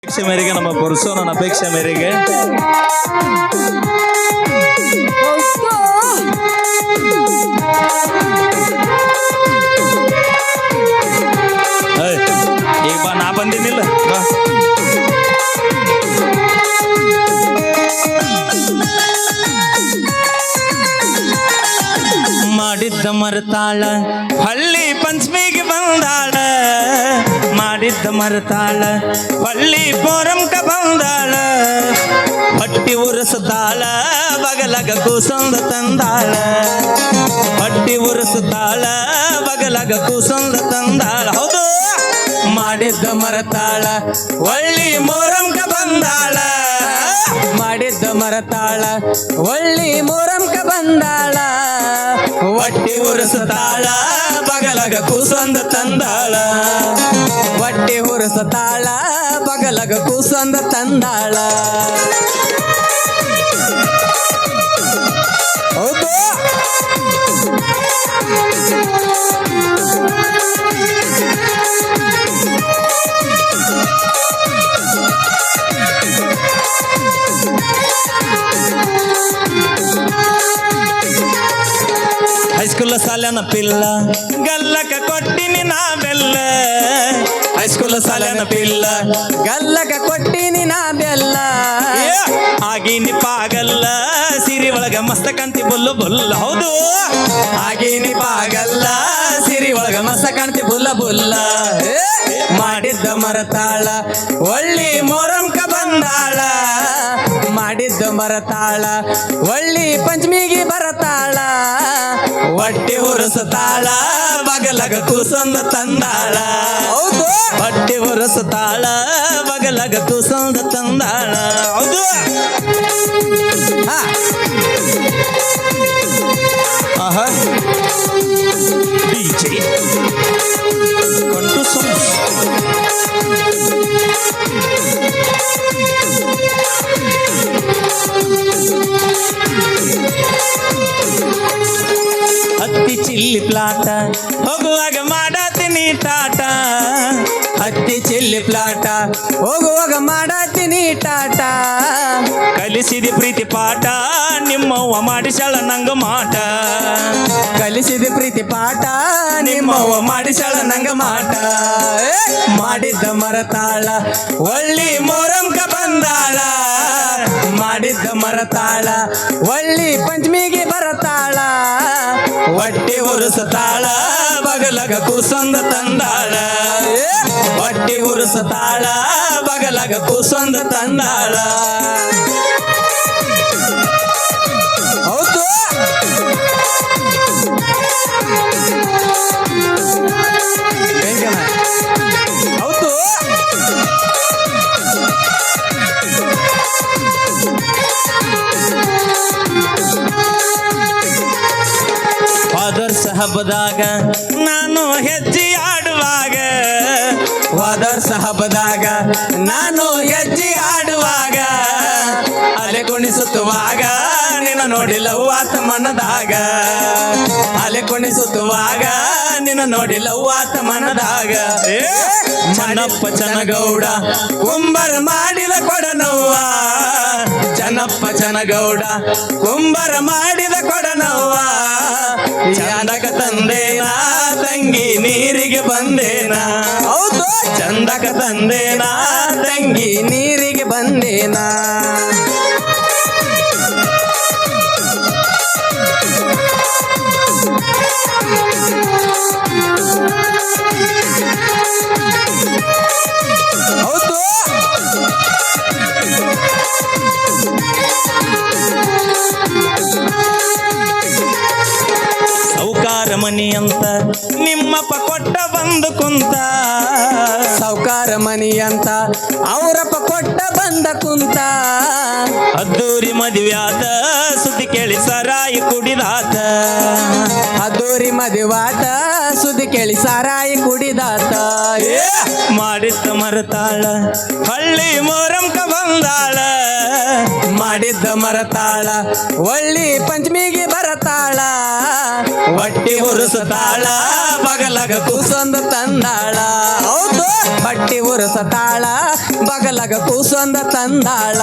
ಅಪೇಕ್ಷೆ ಮೇರೆಗೆ ನಮ್ಮ ಪುರುಷನ ಅಪೇಕ್ಷೆ ಮೇರೆಗೆ ಈಗ ಬಾ, ನಾ ಬಂದಿನಿಲ್ಲ ಬಾ. ಮಾಡಿದ್ದ ಮರತಾಳ ಹಳ್ಳಿ ಪಂಚಮಿಗೆ ಬಂದಾಳ, ಮಾಡಿದ್ದ ಮರತಾಳ ಹಳ್ಳಿ ಪೋರಂಕ ಬಂದಾಳ, ಹೊಟ್ಟಿ ಉರಸತಾಳ ಬಗಲಗ ಕೂಸಂದ ತಂದಾಳ, ಹೊಟ್ಟಿ ಉರಸತಾಳ ಬಗಲಗ ಕೂಸಂದ ತಂದಾಳ. ಹೌದು, ಮಾಡಿದ್ದ ಮರತಾಳ ಒಳ್ಳಿ ಮೋರಂಕ ಬಂದಾಳ, ಮಾಡಿದ್ದ ಮರತಾಳ ಒಳ್ಳಿ ಮೋರಂಕ ಬಂದಾಳ, ಹೊಟ್ಟಿ ಉರಸತಾಳ ಬಗಲಗ ಕೂಸಂದ ತಂದಾಳ, ಹೊಟ್ಟಿ ಉರಸತಾಳ ಬಗಲಗ ಕೂಸಂದ ತಂದಾಳ. ಹೌದು, ಹೈಸ್ಕೂಲ್ ಸಾಲನ ಪಿಲ್ಲ ಗಲ್ಲಕ ಕೊಟ್ಟಿನಿ ನಾ ಬೆಲ್ಲ, ಹೈಸ್ಕೂಲ್ ಸಾಲನ ಪಿಲ್ಲ ಗಲ್ಲಕ ಕೊಟ್ಟಿನಿ ನಾ ಬೆಲ್ಲ, ಆಗಿನಿ ಪಾಗಲ್ಲ ಸಿರಿ ಒಳಗ ಮಸ್ತ ಕಾಂತಿ ಬುಲ್ಲು ಬುಲ್ಲ. ಹೌದು, ಆಗಿನಿ ಪಾಗಲ್ಲ ಸಿರಿ ಒಳಗ ಮಸ್ತ ಕಾಂತಿ ಬುಲ್ಲ ಬುಲ್ಲ. ಮಾಡಿದ್ದ ಮರತಾಳ ಒಳ್ಳಿ ಮೋರಂಕ ಬಂದಾಳ, ಮಾಡಿದ್ದ ಮರತಾಳ ಒಳ್ಳಿ ಪಂಚಮಿಗೆ ಬರತಾಳ, ಹೊಟ್ಟಿ ಉರಸತಾಳ ಬಗಲಗ ಕೂಸಂದ ತಂದಾಳ. ಹೌದು, ಹೊಟ್ಟಿ ಉರಸತಾಳ ಬಗಲಗ ಕೂಸಂದ ತಂದಾಳ. ಹೌದು, ಆಹಾ DJ ಕಂಟು ಸಾಂಗ್ಸ್. ಹತ್ತಿ ಚಿಲ್ಲಿ ಪ್ಲಾಟ ಹೋಗುವಾಗ ಮಾಡತೀನಿ ಟಾಟ, ಹತ್ತಿ ಚಿಲ್ಲಿ ಪ್ಲಾಟ ಹೋಗುವಾಗ ಮಾಡತೀನಿ ಟಾಟ, ಕಲಿಸಿದಿ ಪ್ರೀತಿ ಪಾಠ ನಿಮ್ಮವ್ವ ಮಾಡಿಸಳ ನಂಗ ಮಾಟ, ಕಲಿಸಿದಿ ಪ್ರೀತಿ ಪಾಠ ನಿಮ್ಮವ್ವ ಮಾಡಿಸಳ ನಂಗ ಮಾಟ. ಮಾಡಿದ್ದ ಮರತಾಳ ಒಳ್ಳಿ ಮೋರಂಕ ಬಂದಾಳ, ಮಾಡಿದ್ದ ಮರತಾಳ ಒಳ್ಳಿ ಪಂಚಮಿಗೆ ಬರತಾಳ, ಹೊಟ್ಟಿ ಉರಸತಾಳ ಬಗಲಗ ಕೂಸಂದ ತಂದಾಳ, ಹೊಟ್ಟಿ ಉರಸತಾಳ ಬಗಲಗ ಕೂಸಂದ ತಂದಾಳ. ಹೌದು, ಹೌದು, ವಾದರ್ಸ ಹಬ್ಬದಾಗ ನಾನು ಹೆಜ್ಜೆ ಆಡುವಾಗ, ವಾದರ್ಸ ಹಬ್ಬದಾಗ ನಾನು ಹೆಜ್ಜೆ ಆಡುವಾಗ, ಅಲೆ ಕುಣಿಸುತ್ತುವಾಗ ನಿನ್ನ ನೋಡಿಲ್ಲ ಆತ ಮನದಾಗ, ಅಲೆ ಕುಣಿಸುತ್ತುವಾಗ ನಿನ್ನ ನೋಡಿಲ್ಲ ಆತ ಮನದಾಗ. ಚನ್ನಪ್ಪ ಚನಗೌಡ ಕುಂಬರ ಮಾಡಿದ ಕೊಡನವ್ವ, ಚನ್ನಪ್ಪ ಚನಗೌಡ ಕುಂಬರ ಮಾಡಿದ ಕೊಡನವ್ವ, ಚಂದಕ ತಂದೇನಾ ತಂಗಿ ನೀರಿಗೆ ಬಂದೇನಾ. ಹೌದು, ಚಂದಕ ತಂದೇನಾ ತಂಗಿ ನೀರಿಗೆ ಬಂದೇನಾ. ಹೌದು, ಸೌಕಾರ ಮನಿ ಅಂತ ನಿಮ್ಮಪ್ಪ ಕೊಟ್ಟ ಬಂದು ಕುಂತ, ಸೌಕಾರ ಮನಿ ಅಂತ ಅವರಪ್ಪ ಕೊಟ್ಟ ಬಂದ ಕುಂತ, ಅದ್ದೂರಿ ಮದುವ್ಯಾತ ಸುದ್ದಿ ಕೇಳಿ ಸರಾಯಿ ಕುಡಿದಾತ, ಅದ್ದೂರಿ ಮದುವಾತ ಸುದ್ದಿ ಕೇಳಿ ಸಾರಾಯಿ ಕುಡಿದಾತ, ಮಾಡಿದಾತ ಮಾಡಿದ್ದ ಮರತಾಳ ಹಳ್ಳಿ ಮೋರಂಕ ಬಂದಾಳ ಮಾಡಿದ್ದ ಮರತಾಳ ಒಳ್ಳಿ ಪಂಚಮಿಗೆ ಬರತಾಳ ಹೊಟ್ಟಿ ಉರುಸುತ್ತಾಳ ಬಗಲಗ ಕೂಸೊಂದು ತಂದಾಳ ಹೌದು ಬಟ್ಟಿ ಉರುಸತಾಳ ಬಗಲಗ ಕೂಸೊಂದು ತಂದಾಳ